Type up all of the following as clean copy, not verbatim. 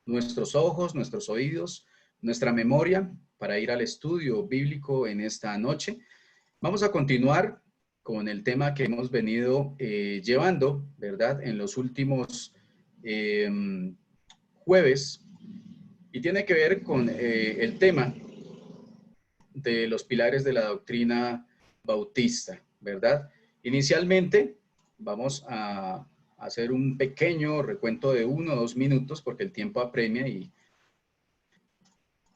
nuestros ojos, nuestros oídos, nuestra memoria para ir al estudio bíblico en esta noche. Vamos a continuar con el tema que hemos venido llevando, ¿verdad?, en los últimos jueves, y tiene que ver con el tema de los pilares de la doctrina bautista, ¿verdad? Inicialmente vamos a hacer un pequeño recuento de 1 o 2 minutos porque el tiempo apremia y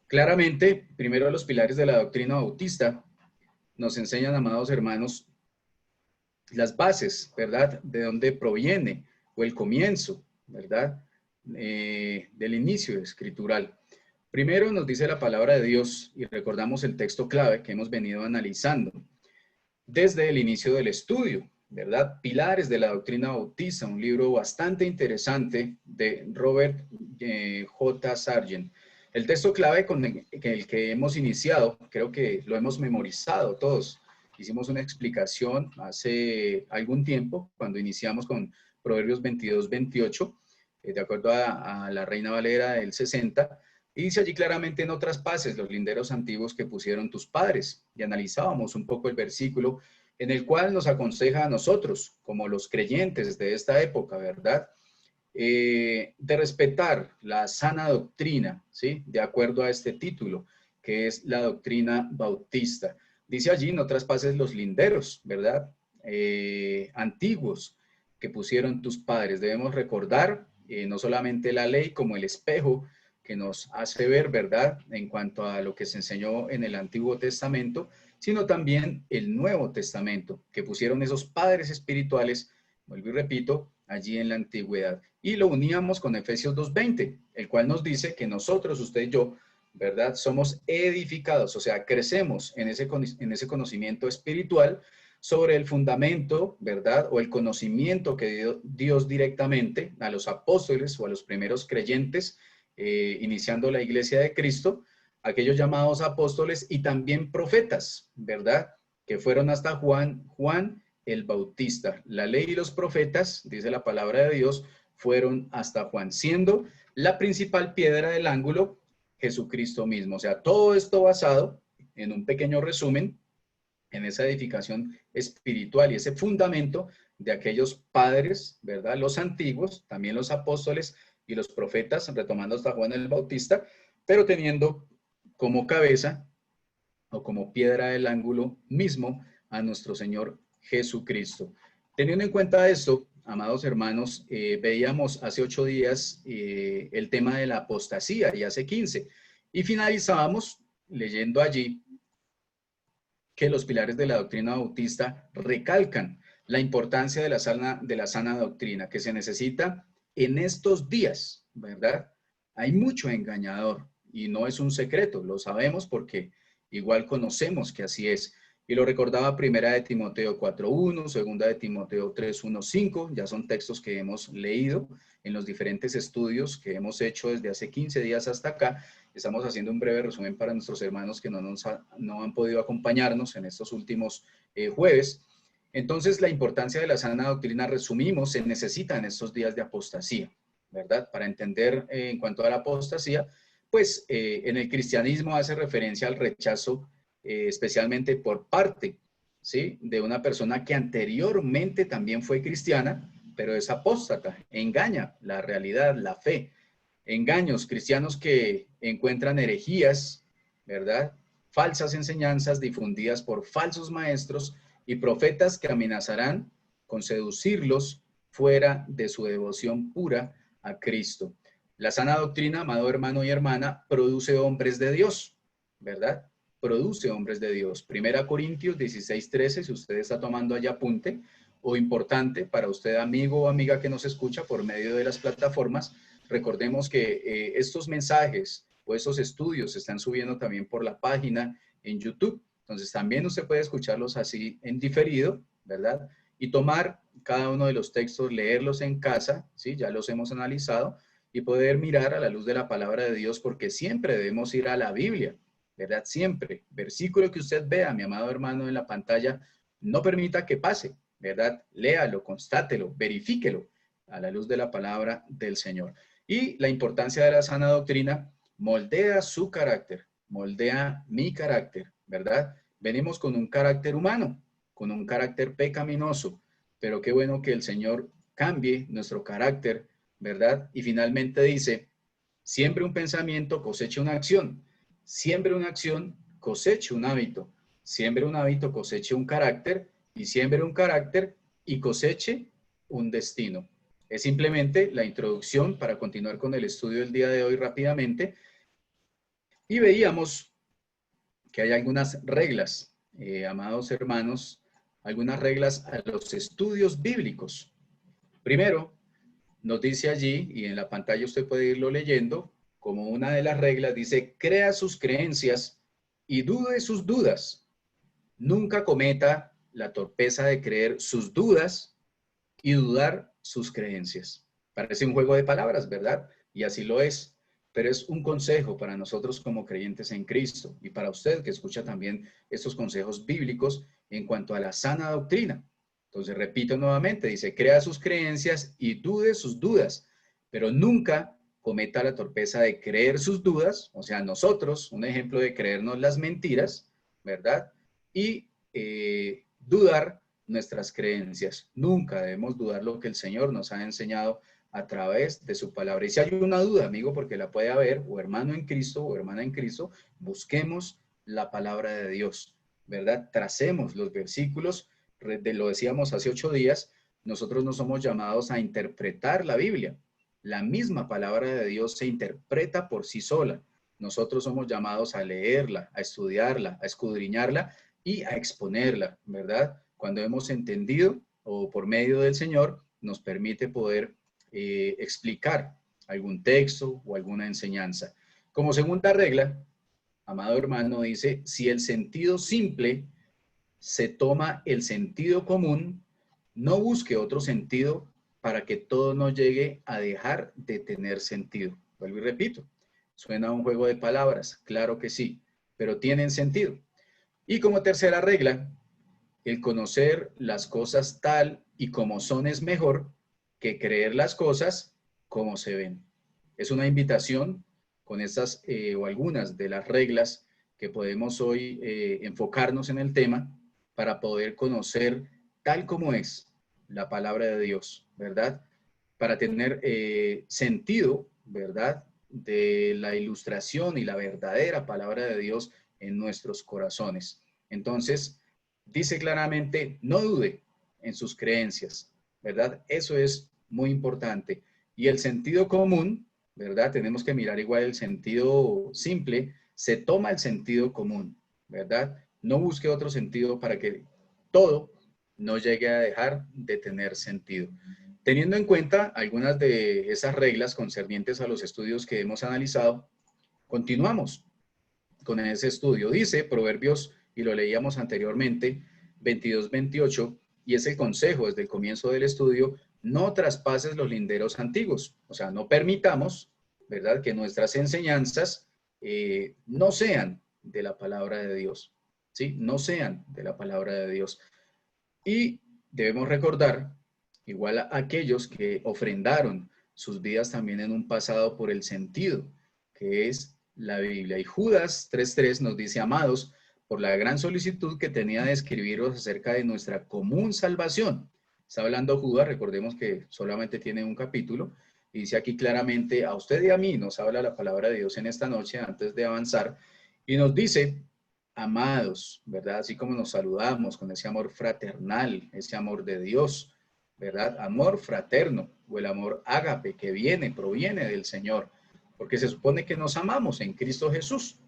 claramente, primero los pilares de la doctrina bautista nos enseñan, amados hermanos, las bases, ¿verdad? De dónde proviene o el comienzo, ¿verdad? Del inicio escritural. Primero nos dice la palabra de Dios y recordamos el texto clave que hemos venido analizando desde el inicio del estudio, ¿verdad? Pilares de la doctrina bautista, un libro bastante interesante de Robert J. Sargent. El texto clave con el que hemos iniciado, creo que lo hemos memorizado todos. Hicimos una explicación hace algún tiempo, cuando iniciamos con Proverbios 22-28, de acuerdo a la Reina Valera del 60, y dice allí claramente: no traspases los linderos antiguos que pusieron tus padres. Y analizábamos un poco el versículo en el cual nos aconseja a nosotros, como los creyentes de esta época, ¿verdad?, de respetar la sana doctrina, ¿sí?, de acuerdo a este título, que es la doctrina bautista. Dice allí: no traspases los linderos, ¿verdad?, antiguos que pusieron tus padres. Debemos recordar no solamente la ley como el espejo que nos hace ver, ¿verdad?, en cuanto a lo que se enseñó en el Antiguo Testamento, sino también el Nuevo Testamento, que pusieron esos padres espirituales, vuelvo y repito, allí en la antigüedad. Y lo uníamos con Efesios 2:20, el cual nos dice que nosotros, usted y yo, ¿verdad?, somos edificados, o sea, crecemos en ese conocimiento espiritual sobre el fundamento, ¿verdad?, o el conocimiento que dio Dios directamente a los apóstoles o a los primeros creyentes, iniciando la iglesia de Cristo, aquellos llamados apóstoles y también profetas, ¿verdad?, que fueron hasta Juan el Bautista. La ley y los profetas, dice la palabra de Dios, fueron hasta Juan, siendo la principal piedra del ángulo Jesucristo mismo. O sea, todo esto basado en un pequeño resumen en esa edificación espiritual y ese fundamento de aquellos padres, ¿verdad?, los antiguos, también los apóstoles y los profetas, retomando hasta Juan el Bautista, pero teniendo como cabeza o como piedra del ángulo mismo a nuestro Señor Jesucristo. Teniendo en cuenta esto, amados hermanos, veíamos hace 8 días el tema de la apostasía y hace 15, y finalizábamos leyendo allí que los pilares de la doctrina bautista recalcan la importancia de la sana doctrina que se necesita en estos días, ¿verdad? Hay mucho engañador y no es un secreto, lo sabemos porque igual conocemos que así es. Y lo recordaba primera de Timoteo 4:1, segunda de Timoteo 3:1-5, ya son textos que hemos leído en los diferentes estudios que hemos hecho desde hace 15 días hasta acá. Estamos haciendo un breve resumen para nuestros hermanos que no han podido acompañarnos en estos últimos jueves. Entonces, la importancia de la sana doctrina, resumimos, se necesita en estos días de apostasía, ¿verdad? Para entender en cuanto a la apostasía, pues en el cristianismo hace referencia al rechazo, especialmente por parte, ¿sí?, de una persona que anteriormente también fue cristiana, pero es apóstata, engaña la realidad, la fe. Engaños, cristianos que encuentran herejías, ¿verdad?, falsas enseñanzas difundidas por falsos maestros y profetas que amenazarán con seducirlos fuera de su devoción pura a Cristo. La sana doctrina, amado hermano y hermana, produce hombres de Dios, ¿verdad? Produce hombres de Dios. Primera Corintios 16:13, si usted está tomando allá apunte, o importante para usted, amigo o amiga que nos escucha por medio de las plataformas, recordemos que estos mensajes o estos estudios se están subiendo también por la página en YouTube. Entonces también usted puede escucharlos así en diferido, ¿verdad? Y tomar cada uno de los textos, leerlos en casa, ¿sí? Ya los hemos analizado, y poder mirar a la luz de la palabra de Dios, porque siempre debemos ir a la Biblia, ¿verdad? Siempre. Versículo que usted vea, mi amado hermano, en la pantalla, no permita que pase, ¿verdad? Léalo, constátelo, verifíquelo a la luz de la palabra del Señor. Y la importancia de la sana doctrina: moldea su carácter, moldea mi carácter, ¿verdad? Venimos con un carácter humano, con un carácter pecaminoso, pero qué bueno que el Señor cambie nuestro carácter, ¿verdad? Y finalmente dice: siempre un pensamiento, coseche una acción. Siempre una acción, coseche un hábito. Siempre un hábito, coseche un carácter. Y siempre un carácter y coseche un destino. Es simplemente la introducción para continuar con el estudio del día de hoy rápidamente. Y veíamos que hay algunas reglas, amados hermanos, algunas reglas a los estudios bíblicos. Primero, nos dice allí, y en la pantalla usted puede irlo leyendo, como una de las reglas, dice: crea sus creencias y dude sus dudas. Nunca cometa la torpeza de creer sus dudas y dudar sus creencias. Parece un juego de palabras, ¿verdad? Y así lo es. Pero es un consejo para nosotros como creyentes en Cristo y para usted que escucha también estos consejos bíblicos en cuanto a la sana doctrina. Entonces, repito nuevamente, dice: crea sus creencias y dude sus dudas, pero nunca cometa la torpeza de creer sus dudas, o sea, nosotros, un ejemplo de creernos las mentiras, ¿verdad? Y dudar nuestras creencias. Nunca debemos dudar lo que el Señor nos ha enseñado a través de su palabra. Y si hay una duda, amigo, porque la puede haber, o hermano en Cristo, o hermana en Cristo, busquemos la palabra de Dios, ¿verdad? Tracemos los versículos, lo decíamos hace 8 días, nosotros no somos llamados a interpretar la Biblia. La misma palabra de Dios se interpreta por sí sola. Nosotros somos llamados a leerla, a estudiarla, a escudriñarla y a exponerla, ¿verdad? Cuando hemos entendido, o por medio del Señor, nos permite poder explicar algún texto o alguna enseñanza. Como segunda regla, amado hermano, dice: si el sentido simple se toma el sentido común, no busque otro sentido para que todo no llegue a dejar de tener sentido. Vuelvo y repito, suena a un juego de palabras, claro que sí, pero tienen sentido. Y como tercera regla, el conocer las cosas tal y como son es mejor que creer las cosas como se ven. Es una invitación con estas o algunas de las reglas que podemos hoy enfocarnos en el tema para poder conocer tal como es la palabra de Dios, ¿verdad? Para tener sentido, ¿verdad? De la ilustración y la verdadera palabra de Dios en nuestros corazones. Entonces, dice claramente: no dude en sus creencias, ¿verdad? Eso es muy importante. Y el sentido común, ¿verdad? Tenemos que mirar igual el sentido simple, se toma el sentido común, ¿verdad? No busque otro sentido para que todo no llegue a dejar de tener sentido. Teniendo en cuenta algunas de esas reglas concernientes a los estudios que hemos analizado, continuamos con ese estudio. Dice Proverbios, y lo leíamos anteriormente, 22-28, y es el consejo desde el comienzo del estudio: no traspases los linderos antiguos. O sea, no permitamos, ¿verdad?, que nuestras enseñanzas no sean de la palabra de Dios, ¿sí? No sean de la palabra de Dios. Y debemos recordar, igual a aquellos que ofrendaron sus vidas también en un pasado por el sentido, que es la Biblia. Y Judas 3:3 nos dice: amados, por la gran solicitud que tenía de escribiros acerca de nuestra común salvación. Está hablando Judas, recordemos que solamente tiene un capítulo, y dice aquí claramente: a usted y a mí nos habla la palabra de Dios en esta noche antes de avanzar, y nos dice: amados, ¿verdad? Así como nos saludamos con ese amor fraternal, ese amor de Dios, ¿verdad? Amor fraterno o el amor ágape que proviene del Señor, porque se supone que nos amamos en Cristo Jesús,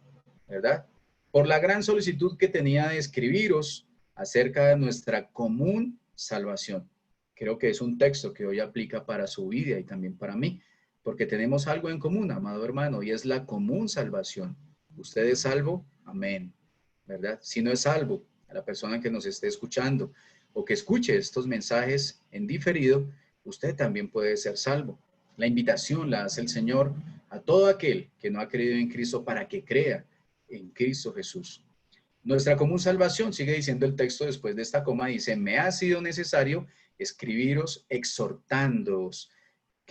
¿verdad? Por la gran solicitud que tenía de escribiros acerca de nuestra común salvación. Creo que es un texto que hoy aplica para su vida y también para mí, porque tenemos algo en común, amado hermano, y es la común salvación. ¿Usted es salvo? Amén, ¿verdad? Si no es salvo, a la persona que nos esté escuchando o que escuche estos mensajes en diferido, usted también puede ser salvo. La invitación la hace el Señor a todo aquel que no ha creído en Cristo para que crea en Cristo Jesús. Nuestra común salvación, sigue diciendo el texto después de esta coma, dice: me ha sido necesario escribiros exhortándoos.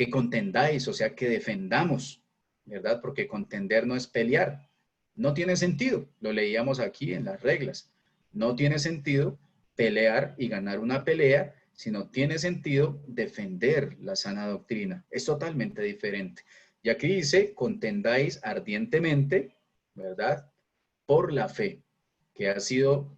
que contendáis, o sea, que defendamos, ¿verdad? Porque contender no es pelear. No tiene sentido, lo leíamos aquí en las reglas. No tiene sentido pelear y ganar una pelea, sino tiene sentido defender la sana doctrina. Es totalmente diferente. Y aquí dice, contendáis ardientemente, ¿verdad? Por la fe, que ha sido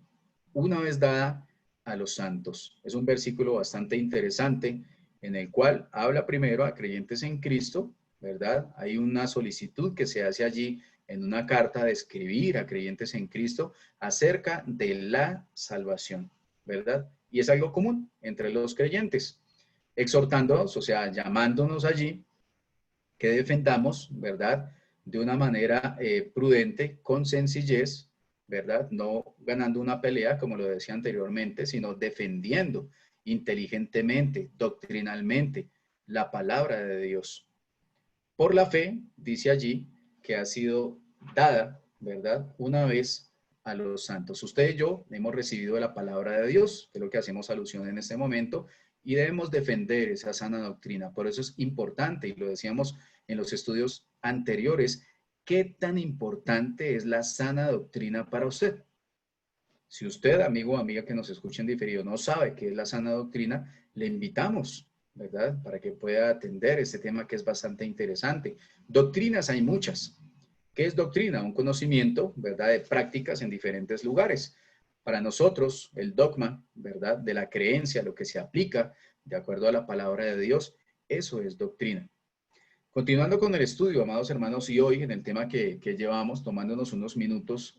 una vez dada a los santos. Es un versículo bastante interesante en el cual habla primero a creyentes en Cristo, ¿verdad? Hay una solicitud que se hace allí en una carta de escribir a creyentes en Cristo acerca de la salvación, ¿verdad? Y es algo común entre los creyentes, exhortándonos, o sea, llamándonos allí que defendamos, ¿verdad? De una manera prudente, con sencillez, ¿verdad? No ganando una pelea, como lo decía anteriormente, sino defendiendo inteligentemente, doctrinalmente, la palabra de Dios. Por la fe, dice allí, que ha sido dada, ¿verdad? Una vez a los santos. Usted y yo hemos recibido la palabra de Dios, que es lo que hacemos alusión en este momento, y debemos defender esa sana doctrina. Por eso es importante, y lo decíamos en los estudios anteriores, qué tan importante es la sana doctrina para usted. Si usted, amigo o amiga que nos escuchen diferido, no sabe qué es la sana doctrina, le invitamos, ¿verdad? Para que pueda atender este tema que es bastante interesante. Doctrinas hay muchas. ¿Qué es doctrina? Un conocimiento, ¿verdad? De prácticas en diferentes lugares. Para nosotros, el dogma, ¿verdad? De la creencia, lo que se aplica de acuerdo a la palabra de Dios, eso es doctrina. Continuando con el estudio, amados hermanos, y hoy en el tema que llevamos, tomándonos unos minutos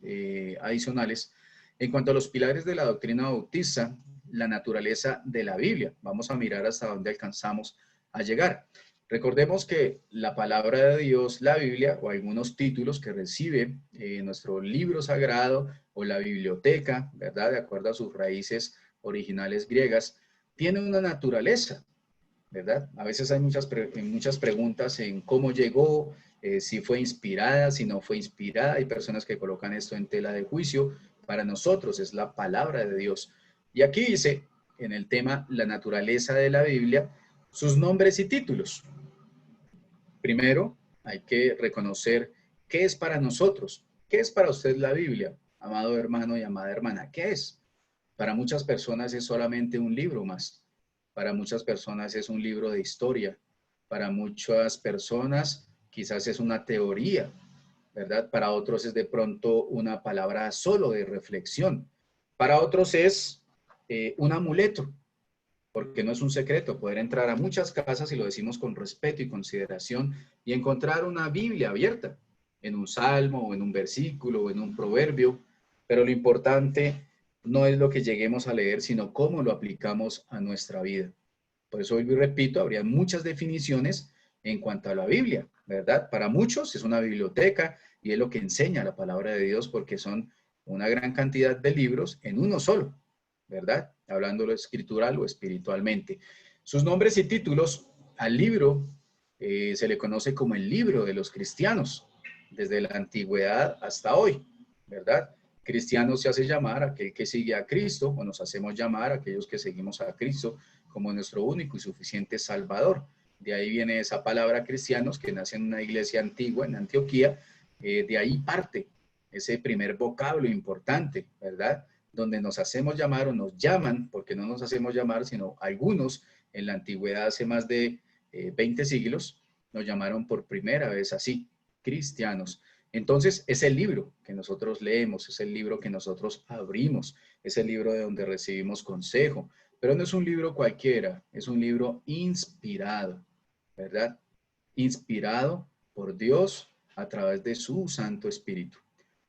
adicionales, en cuanto a los pilares de la doctrina bautista, la naturaleza de la Biblia. Vamos a mirar hasta dónde alcanzamos a llegar. Recordemos que la palabra de Dios, la Biblia, o algunos títulos que recibe nuestro libro sagrado o la biblioteca, ¿verdad? De acuerdo a sus raíces originales griegas, tiene una naturaleza, ¿verdad? A veces hay muchas preguntas en cómo llegó, si fue inspirada, si no fue inspirada. Hay personas que colocan esto en tela de juicio. Para nosotros es la palabra de Dios. Y aquí dice, en el tema la naturaleza de la Biblia, sus nombres y títulos. Primero, hay que reconocer qué es para nosotros. ¿Qué es para usted la Biblia, amado hermano y amada hermana? ¿Qué es? Para muchas personas es solamente un libro más. Para muchas personas es un libro de historia. Para muchas personas quizás es una teoría, ¿verdad? Para otros es de pronto una palabra solo de reflexión. Para otros es un amuleto, porque no es un secreto poder entrar a muchas casas, y lo decimos con respeto y consideración, y encontrar una Biblia abierta en un salmo o en un versículo o en un proverbio, pero lo importante no es lo que lleguemos a leer, sino cómo lo aplicamos a nuestra vida. Por eso hoy repito, habría muchas definiciones en cuanto a la Biblia, ¿verdad? Para muchos es una biblioteca y es lo que enseña la palabra de Dios, porque son una gran cantidad de libros en uno solo, ¿verdad? Hablándolo escritural o espiritualmente. Sus nombres y títulos al libro se le conoce como el libro de los cristianos, desde la antigüedad hasta hoy, ¿verdad? Cristiano se hace llamar aquel que sigue a Cristo, o nos hacemos llamar aquellos que seguimos a Cristo como nuestro único y suficiente Salvador. De ahí viene esa palabra cristianos, que nace en una iglesia antigua en Antioquía. De ahí parte ese primer vocablo importante, ¿verdad? Donde nos hacemos llamar, o nos llaman, porque no nos hacemos llamar, sino algunos en la antigüedad, hace más de 20 siglos, nos llamaron por primera vez así, cristianos. Entonces, es el libro que nosotros leemos, es el libro que nosotros abrimos, es el libro de donde recibimos consejo, pero no es un libro cualquiera, es un libro inspirado, ¿verdad? Inspirado por Dios a través de su Santo Espíritu.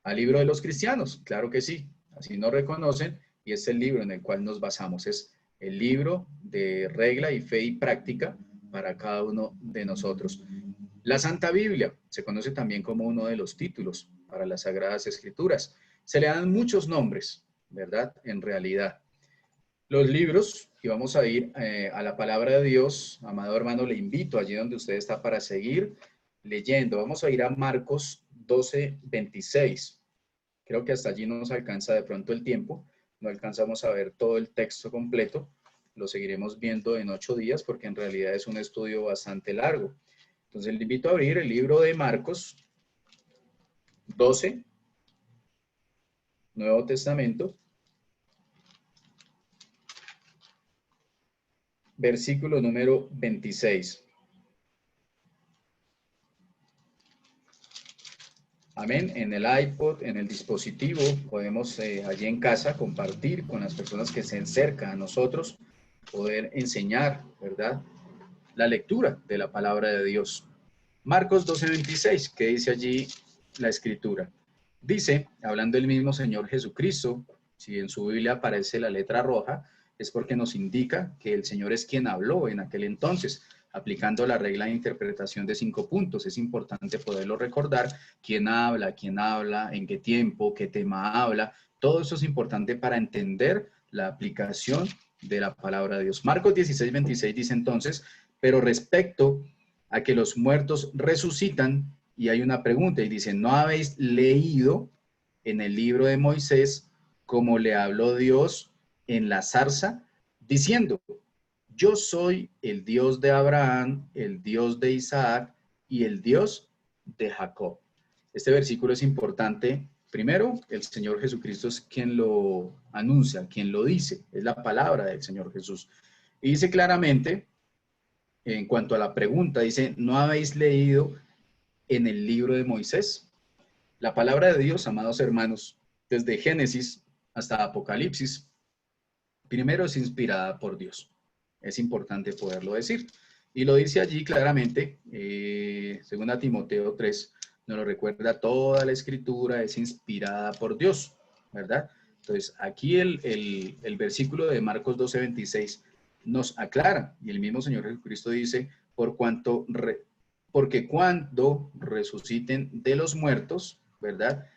Al libro de los cristianos, claro que sí, así nos reconocen, y es el libro en el cual nos basamos, es el libro de regla y fe y práctica para cada uno de nosotros. La Santa Biblia se conoce también como uno de los títulos para las Sagradas Escrituras. Se le dan muchos nombres, ¿verdad? En realidad. Los libros, y vamos a ir a la palabra de Dios, amado hermano, le invito allí donde usted está para seguir leyendo. Vamos a ir a Marcos 12:26. Creo que hasta allí no nos alcanza de pronto el tiempo, no alcanzamos a ver todo el texto completo, lo seguiremos viendo en 8 días porque en realidad es un estudio bastante largo. Entonces le invito a abrir el libro de Marcos 12, Nuevo Testamento, versículo número 26. Amén. En el iPod, en el dispositivo, podemos allí en casa compartir con las personas que estén cerca a nosotros, poder enseñar, ¿verdad?, la lectura de la palabra de Dios. Marcos 12:26, ¿qué dice allí la escritura? Dice, hablando el mismo Señor Jesucristo, si en su Biblia aparece la letra roja, es porque nos indica que el Señor es quien habló en aquel entonces, aplicando la regla de interpretación de 5 puntos. Es importante poderlo recordar, quién habla, en qué tiempo, qué tema habla. Todo eso es importante para entender la aplicación de la palabra de Dios. Marcos 16:26 dice entonces, pero respecto a que los muertos resucitan, y hay una pregunta, y dice, ¿no habéis leído en el libro de Moisés como le habló Dios en la zarza, diciendo, yo soy el Dios de Abraham, el Dios de Isaac y el Dios de Jacob? Este versículo es importante. Primero, el Señor Jesucristo es quien lo anuncia, quien lo dice, es la palabra del Señor Jesús. Y dice claramente, en cuanto a la pregunta, dice, ¿no habéis leído en el libro de Moisés? La palabra de Dios, amados hermanos, desde Génesis hasta Apocalipsis, primero es inspirada por Dios. Es importante poderlo decir. Y lo dice allí claramente, según a Timoteo 3, nos lo recuerda, toda la escritura es inspirada por Dios, ¿verdad? Entonces, aquí el versículo de Marcos 12:26 nos aclara, y el mismo Señor Jesucristo dice, porque cuando resuciten de los muertos, ¿verdad?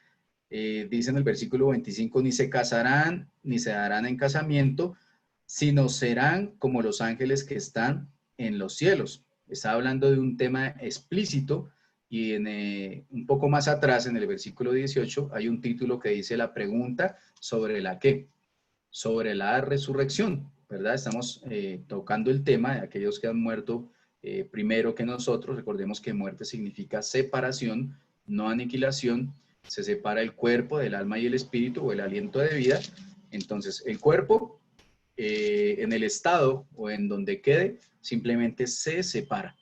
Dice en el versículo 25, ni se casarán, ni se darán en casamiento, sino serán como los ángeles que están en los cielos. Está hablando de un tema explícito y un poco más atrás, en el versículo 18, hay un título que dice la pregunta sobre la qué, sobre la resurrección, ¿verdad? Estamos tocando el tema de aquellos que han muerto primero que nosotros. Recordemos que muerte significa separación, no aniquilación. Se separa el cuerpo del alma y el espíritu o el aliento de vida. Entonces, el cuerpo en el estado o en donde quede simplemente se separa,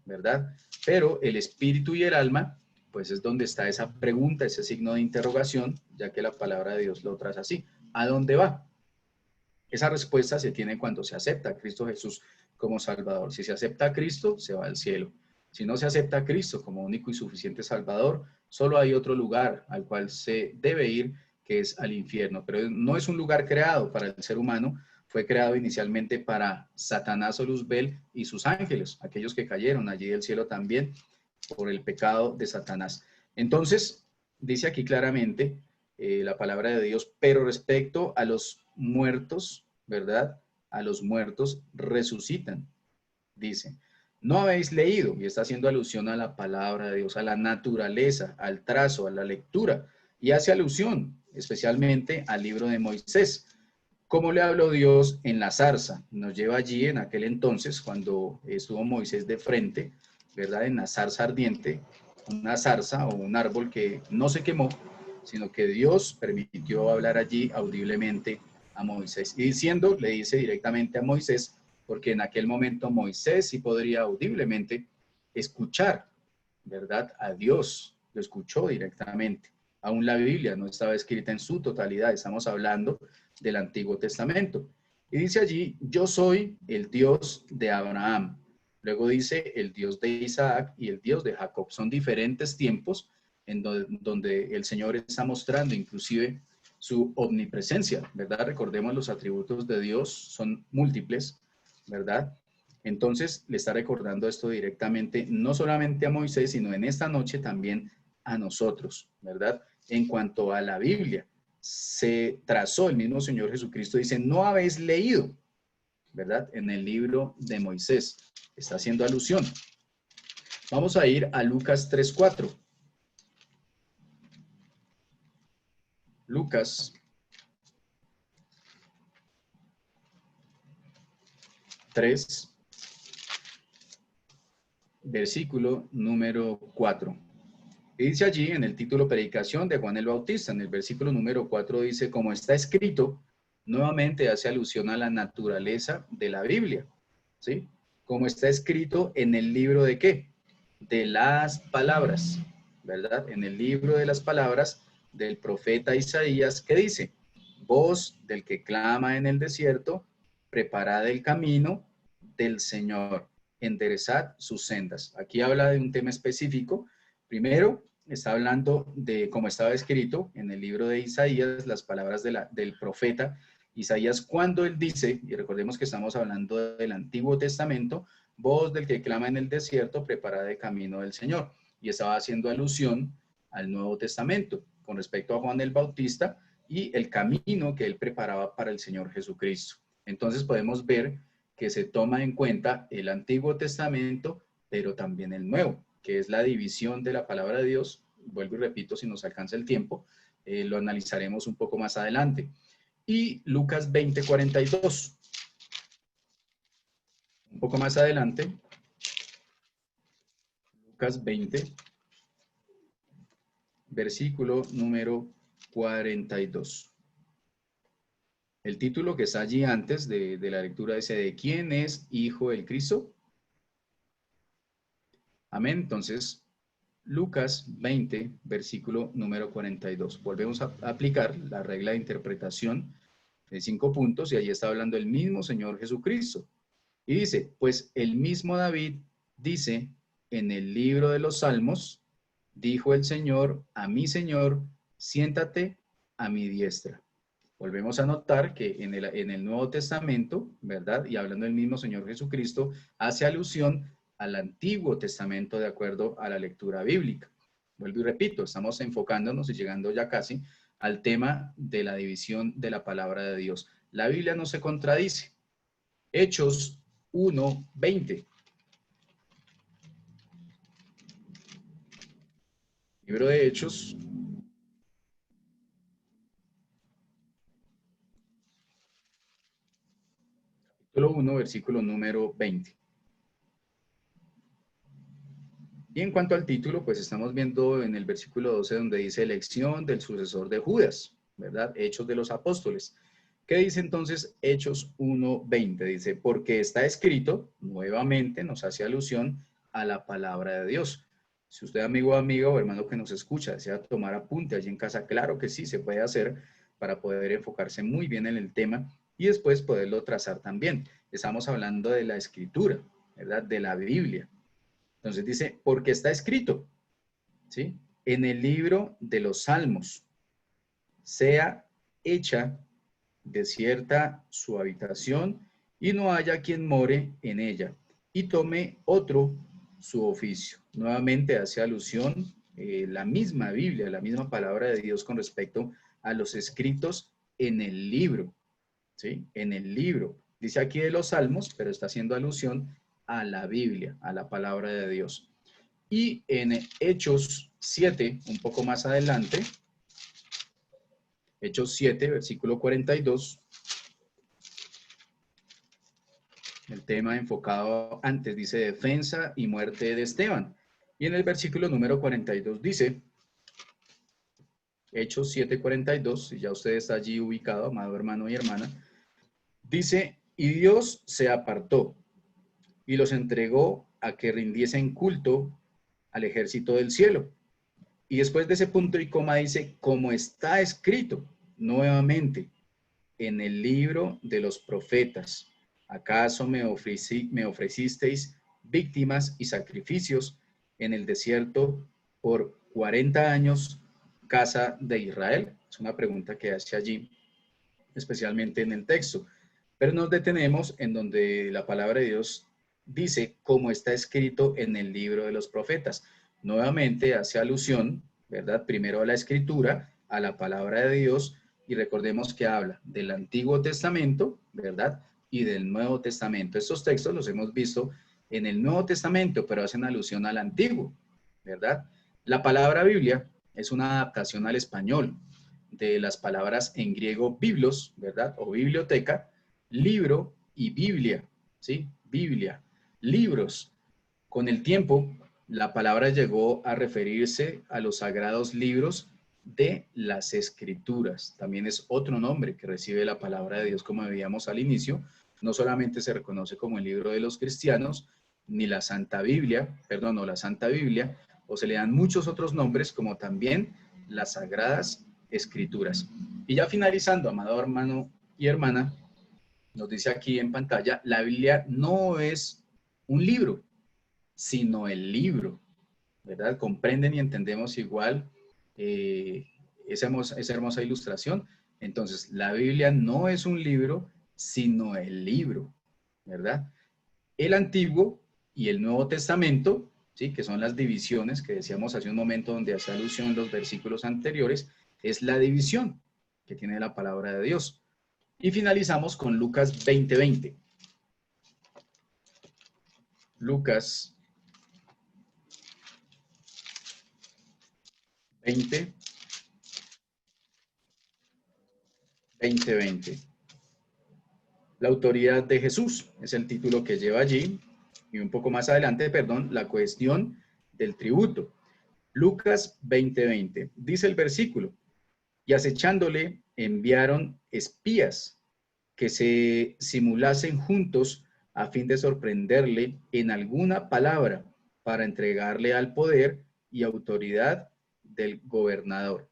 ¿verdad? Pero el espíritu y el alma, pues es donde está esa pregunta, ese signo de interrogación, ya que la palabra de Dios lo traza así. ¿A dónde va? Esa respuesta se tiene cuando se acepta a Cristo Jesús como Salvador. Si se acepta a Cristo, se va al cielo. Si no se acepta a Cristo como único y suficiente Salvador, solo hay otro lugar al cual se debe ir, que es al infierno. Pero no es un lugar creado para el ser humano, fue creado inicialmente para Satanás o Luzbel y sus ángeles, aquellos que cayeron allí del cielo también por el pecado de Satanás. Entonces, dice aquí claramente la palabra de Dios, pero respecto a los muertos, ¿verdad? A los muertos resucitan, dice. No habéis leído, y está haciendo alusión a la palabra de Dios, a la naturaleza, al trazo, a la lectura, y hace alusión especialmente al libro de Moisés. ¿Cómo le habló Dios en la zarza? Nos lleva allí en aquel entonces, cuando estuvo Moisés de frente, ¿verdad? En la zarza ardiente, una zarza o un árbol que no se quemó, sino que Dios permitió hablar allí audiblemente a Moisés. Y diciendo, le dice directamente a Moisés, porque en aquel momento Moisés sí podría audiblemente escuchar, ¿verdad? A Dios, lo escuchó directamente. Aún la Biblia no estaba escrita en su totalidad, estamos hablando del Antiguo Testamento. Y dice allí, yo soy el Dios de Abraham. Luego dice el Dios de Isaac y el Dios de Jacob. Son diferentes tiempos en donde el Señor está mostrando inclusive su omnipresencia, ¿verdad? Recordemos los atributos de Dios son múltiples, ¿verdad? Entonces le está recordando esto directamente, no solamente a Moisés, sino en esta noche también a nosotros, ¿verdad? En cuanto a la Biblia, se trazó el mismo Señor Jesucristo, dice, no habéis leído, ¿verdad? En el libro de Moisés, está haciendo alusión. Vamos a ir a Lucas 3:4. Lucas 3, versículo número 4. Y dice allí en el título Predicación de Juan el Bautista, en el versículo número 4 dice, como está escrito, nuevamente hace alusión a la naturaleza de la Biblia, ¿sí? Como está escrito en el libro de ¿qué? De las palabras, ¿verdad? En el libro de las palabras del profeta Isaías, ¿qué dice? Voz del que clama en el desierto, preparad el camino del Señor, enderezad sus sendas. Aquí habla de un tema específico. Primero, está hablando de, como estaba escrito en el libro de Isaías, las palabras del profeta Isaías, cuando él dice, y recordemos que estamos hablando del Antiguo Testamento, voz del que clama en el desierto, preparad el camino del Señor. Y estaba haciendo alusión al Nuevo Testamento con respecto a Juan el Bautista y el camino que él preparaba para el Señor Jesucristo. Entonces podemos ver que se toma en cuenta el Antiguo Testamento, pero también el Nuevo, que es la división de la palabra de Dios. Vuelvo y repito, si nos alcanza el tiempo, lo analizaremos un poco más adelante. Y Lucas 20:42. Un poco más adelante, Lucas 20, versículo número 42. El título que está allí antes de la lectura dice, ¿de quién es hijo el Cristo? Amén. Entonces, Lucas 20, versículo número 42. Volvemos a aplicar la regla de interpretación de 5 puntos y allí está hablando el mismo Señor Jesucristo. Y dice, pues el mismo David dice en el libro de los Salmos, dijo el Señor a mi Señor, siéntate a mi diestra. Volvemos a notar que en el Nuevo Testamento, ¿verdad? Y hablando del mismo Señor Jesucristo, hace alusión al Antiguo Testamento de acuerdo a la lectura bíblica. Vuelvo y repito, estamos enfocándonos y llegando ya casi al tema de la división de la palabra de Dios. La Biblia no se contradice. Hechos 1:20. Libro de Hechos, capítulo 1, versículo número 20. Y en cuanto al título, pues estamos viendo en el versículo 12 donde dice elección del sucesor de Judas, ¿verdad? Hechos de los apóstoles. ¿Qué dice entonces Hechos 1:20? Dice, porque está escrito, nuevamente nos hace alusión a la palabra de Dios. Si usted, amigo o amiga o hermano que nos escucha, desea tomar apunte allí en casa, claro que sí, se puede hacer para poder enfocarse muy bien en el tema y después poderlo trazar también. Estamos hablando de la escritura, ¿verdad? De la Biblia. Entonces dice, porque está escrito, ¿sí? En el libro de los Salmos, sea hecha desierta su habitación y no haya quien more en ella, y tome otro su oficio. Nuevamente hace alusión la misma Biblia, la misma palabra de Dios con respecto a los escritos en el libro, ¿sí? En el libro. Dice aquí de los Salmos, pero está haciendo alusión a la Biblia, a la palabra de Dios. Y en Hechos 7, un poco más adelante, Hechos 7, versículo 42, el tema enfocado antes dice defensa y muerte de Esteban. Y en el versículo número 42 dice, Hechos 7:42, si ya usted está allí ubicado, amado hermano y hermana, dice, y Dios se apartó y los entregó a que rindiesen culto al ejército del cielo. Y después de ese punto y coma dice, como está escrito nuevamente en el libro de los profetas, ¿acaso me ofrecisteis víctimas y sacrificios en el desierto por 40 años, casa de Israel? Es una pregunta que hace allí, especialmente en el texto. Pero nos detenemos en donde la palabra de Dios dice, como está escrito en el libro de los profetas. Nuevamente hace alusión, ¿verdad? Primero a la escritura, a la palabra de Dios, y recordemos que habla del Antiguo Testamento, ¿verdad? Y del Nuevo Testamento. Estos textos los hemos visto en el Nuevo Testamento, pero hacen alusión al Antiguo, ¿verdad? La palabra Biblia es una adaptación al español de las palabras en griego biblos, ¿verdad? O biblioteca, libro y Biblia. ¿sí? Biblia, libros. Con el tiempo, la palabra llegó a referirse a los sagrados libros de las Escrituras. También es otro nombre que recibe la palabra de Dios, como veíamos al inicio. No solamente se reconoce como el libro de los cristianos, ni la Santa Biblia, perdón, o la Santa Biblia, o se le dan muchos otros nombres, como también las Sagradas Escrituras. Y ya finalizando, amado hermano y hermana, nos dice aquí en pantalla, la Biblia no es un libro, sino el libro, ¿verdad? Comprenden y entendemos igual esa hermosa ilustración. Entonces, la Biblia no es un libro, sino el libro, ¿verdad? El Antiguo y el Nuevo Testamento, ¿sí? Que son las divisiones que decíamos hace un momento donde hace alusión los versículos anteriores, es la división que tiene la palabra de Dios. Y finalizamos con Lucas 20:20. Lucas 20:20. La autoridad de Jesús es el título que lleva allí. Y un poco más adelante, perdón, la cuestión del tributo. Lucas 20:20. Dice el versículo, y acechándole enviaron espías que se simulasen juntos a fin de sorprenderle en alguna palabra para entregarle al poder y autoridad del gobernador.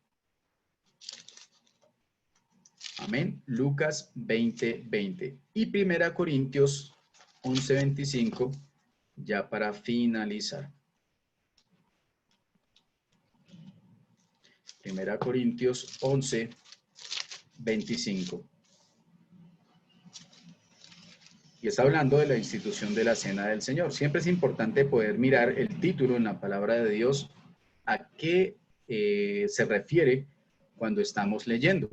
Amén. Lucas 20:20. Y 1 Corintios 11:25, ya para finalizar. 1 Corintios 11:25. Y está hablando de la institución de la Cena del Señor. Siempre es importante poder mirar el título en la palabra de Dios, a qué se refiere cuando estamos leyendo.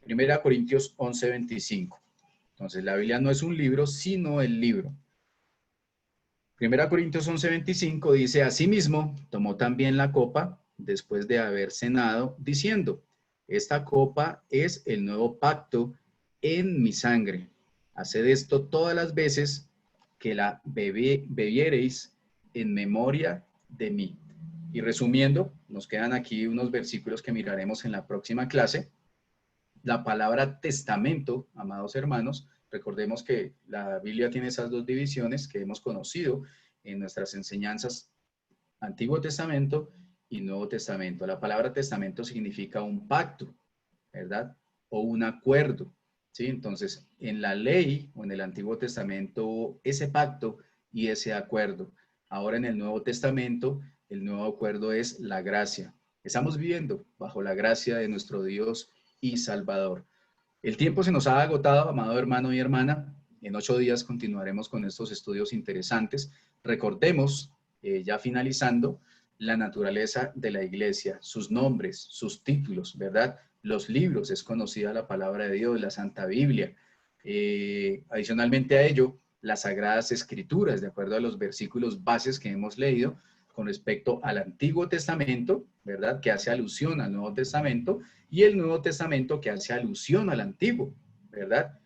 1 Corintios 11:25. Entonces, la Biblia no es un libro, sino el libro. 1 Corintios 11:25 dice, asimismo, tomó también la copa después de haber cenado, diciendo, esta copa es el nuevo pacto en mi sangre. Haced esto todas las veces que la bebiereis en memoria de mí. Y resumiendo, nos quedan aquí unos versículos que miraremos en la próxima clase. La palabra testamento, amados hermanos, recordemos que la Biblia tiene esas dos divisiones que hemos conocido en nuestras enseñanzas, Antiguo Testamento y Nuevo Testamento. La palabra testamento significa un pacto, ¿verdad? O un acuerdo, ¿sí? Entonces, en la ley o en el Antiguo Testamento, ese pacto y ese acuerdo. Ahora en el Nuevo Testamento, el nuevo acuerdo es la gracia. Estamos viviendo bajo la gracia de nuestro Dios y Salvador. El tiempo se nos ha agotado, amado hermano y hermana. En 8 días continuaremos con estos estudios interesantes. Recordemos, ya finalizando, la naturaleza de la iglesia, sus nombres, sus títulos, ¿verdad? Los libros, es conocida la palabra de Dios, la Santa Biblia. Adicionalmente a ello, las Sagradas Escrituras, de acuerdo a los versículos bases que hemos leído con respecto al Antiguo Testamento, ¿verdad? Que hace alusión al Nuevo Testamento, y el Nuevo Testamento que hace alusión al Antiguo, ¿verdad?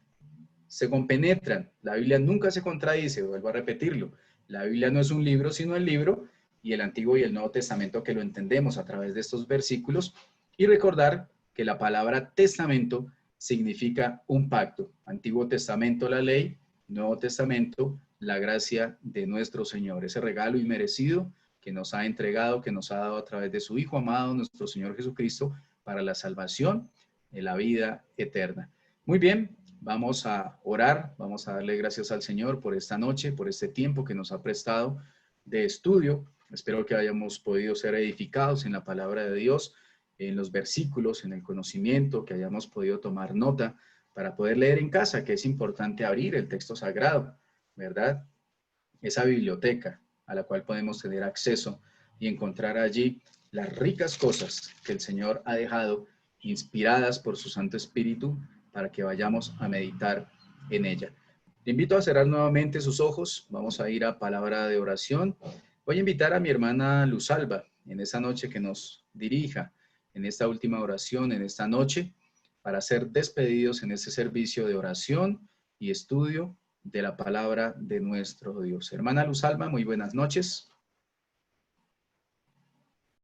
Se compenetran. La Biblia nunca se contradice, vuelvo a repetirlo. La Biblia no es un libro, sino el libro, y el Antiguo y el Nuevo Testamento que lo entendemos a través de estos versículos. Y recordar que la palabra testamento significa un pacto. Antiguo Testamento, la ley; Nuevo Testamento, la gracia de nuestro Señor. Ese regalo inmerecido que nos ha entregado, que nos ha dado a través de su Hijo amado, nuestro Señor Jesucristo, para la salvación de la vida eterna. Muy bien, vamos a orar, vamos a darle gracias al Señor por esta noche, por este tiempo que nos ha prestado de estudio. Espero que hayamos podido ser edificados en la palabra de Dios, en los versículos, en el conocimiento, que hayamos podido tomar nota para poder leer en casa, que es importante abrir el texto sagrado, ¿verdad? Esa biblioteca a la cual podemos tener acceso y encontrar allí las ricas cosas que el Señor ha dejado inspiradas por su Santo Espíritu para que vayamos a meditar en ella. Te invito a cerrar nuevamente sus ojos. Vamos a ir a palabra de oración. Voy a invitar a mi hermana Luzalba en esta noche que nos dirija en esta última oración, en esta noche, para ser despedidos en este servicio de oración y estudio de la palabra de nuestro Dios. Hermana Luz Alma, muy buenas noches.